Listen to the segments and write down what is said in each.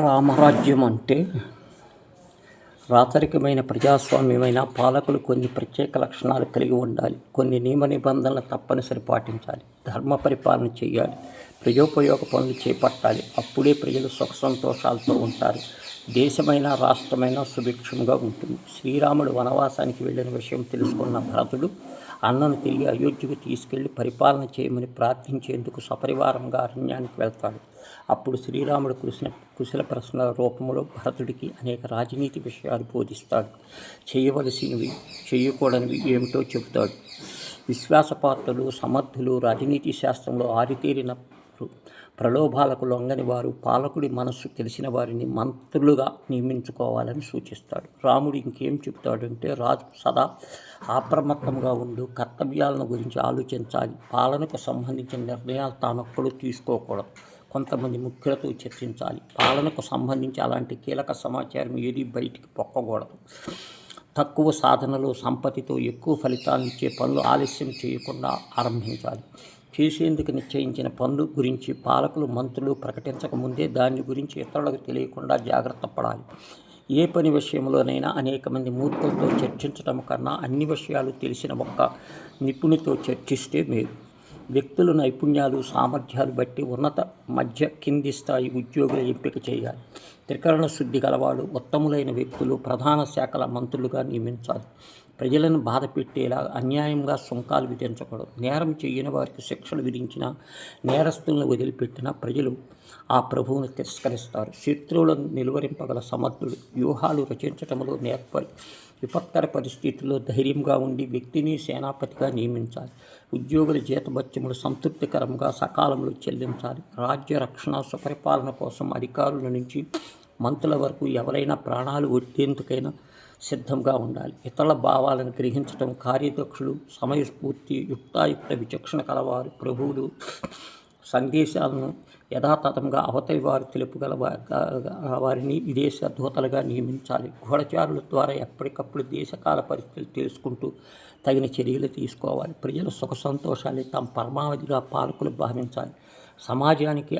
రామరాజ్యం అంటే రాచరికమైన ప్రజాస్వామ్యమైన పాలకులు కొన్ని ప్రత్యేక లక్షణాలు కలిగి ఉండాలి. కొన్ని నియమ నిబంధనలు తప్పనిసరి పాటించాలి. ధర్మ పరిపాలన చేయాలి. ప్రజోపయోగ పనులు చేపట్టాలి. అప్పుడే ప్రజలు సుఖ సంతోషాలతో ఉంటారు. దేశమైన రాష్ట్రమైన సుభిక్షంగా ఉంటుంది. శ్రీరాముడు వనవాసానికి వెళ్ళిన విషయం తెలుసుకున్న భరతుడు అన్నను తిరిగి అయోధ్యకు తీసుకెళ్లి పరిపాలన చేయమని ప్రార్థించేందుకు సపరివారంగా అరణ్యానికి వెళ్తాడు. అప్పుడు శ్రీరాముడు కుశల ప్రశ్నల రూపంలో భరతుడికి అనేక రాజనీతి విషయాలు బోధిస్తాడు. చేయవలసినవి చేయకూడనివి ఏమిటో చెబుతాడు. విశ్వాసపాత్రులు, సమర్థులు, రాజనీతి శాస్త్రంలో ఆరితేరిన ప్రలోభాలకు లొంగని వారు, పాలకుడి మనస్సు తెలిసిన వారిని మంత్రులుగా నియమించుకోవాలని సూచిస్తాడు. రాముడు ఇంకేం చెబుతాడంటే, రాజు సదా అప్రమత్తంగా ఉండు, కర్తవ్యాలను గురించి ఆలోచించాలి, పాలనకు సంబంధించిన నిర్ణయాలు తానొక్కడు తీసుకోకూడదు, కొంతమంది ముఖ్యులతో చర్చించాలి, పాలనకు సంబంధించి అలాంటి కీలక సమాచారం ఏది బయటికి పొక్కకూడదు, తక్కువ సాధనలో సంపత్తితో ఎక్కువ ఫలితాలను ఇచ్చే పనులు ఆలస్యం చేయకుండా ఆరంభించాలి, చేసేందుకు నిశ్చయించిన పనుల గురించి పాలకులు, మంత్రులు ప్రకటించక ముందే దాని గురించి ఇతరులకు తెలియకుండా జాగ్రత్త పడాలి. ఏ పని విషయంలోనైనా అనేక మంది మూర్ఖులతో చర్చించడం కన్నా అన్ని విషయాలు తెలిసిన ఒక్క నిపుణునితో చర్చిస్తే మేలు. వ్యక్తుల నైపుణ్యాలు, సామర్థ్యాలు బట్టి ఉన్నత, మధ్య, కింది స్థాయి ఉద్యోగుల ఎంపిక చేయాలి. త్రికరణ శుద్ధి గలవాడు, ఉత్తములైన వ్యక్తులు ప్రధాన శాఖల మంత్రులుగా నియమించాలి. ప్రజలను బాధ పెట్టేలా అన్యాయంగా సుంకాలు విధించకూడదు. నేరం చేయని వారికి శిక్షలు విధించిన, నేరస్తులను వదిలిపెట్టిన ప్రజలు ఆ ప్రభువును తిరస్కరిస్తారు. శత్రువులను నిలువరింపగల సమర్థుడు, వ్యూహాలు రచించటంలో నేర్పరి, విపత్కర పరిస్థితుల్లో ధైర్యంగా ఉండి వ్యక్తిని సేనాపతిగా నియమించాలి. ఉద్యోగుల జీతభత్యములు సంతృప్తికరంగా సకాలంలో చెల్లించాలి. రాజ్య రక్షణ, సుపరిపాలన కోసం అధికారుల నుంచి మంత్రుల వరకు ఎవరైనా ప్రాణాలు ఒట్టేందుకైనా సిద్ధంగా ఉండాలి. ఇతరుల భావాలను గ్రహించడం, కార్యదక్షులు, సమయస్ఫూర్తి, యుక్తాయుక్త విచక్షణ కలవారు, ప్రభువులు సందేశాలను యథాతథంగా అవతలి వారు తెలుపగల వారిని విదేశ దూతలుగా నియమించాలి. గూఢచారుల ద్వారా ఎప్పటికప్పుడు దేశకాల పరిస్థితులు తెలుసుకుంటూ తగిన చర్యలు తీసుకోవాలి. ప్రజల సుఖ సంతోషాన్ని తమ పరమావధిగా పాలకులు భావించాలి. సమాజానికి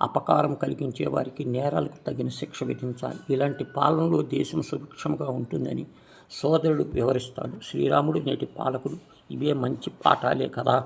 అపకారం కలిగించే వారికి నేరాలకు తగిన శిక్ష విధించాలి. ఇలాంటి పాలనలో దేశం సుభిక్షంగా ఉంటుందని సోదరుడు వివరిస్తాడు. శ్రీరాముడు నేటి పాలకుడు ఇవే మంచి పాఠాలే కదా.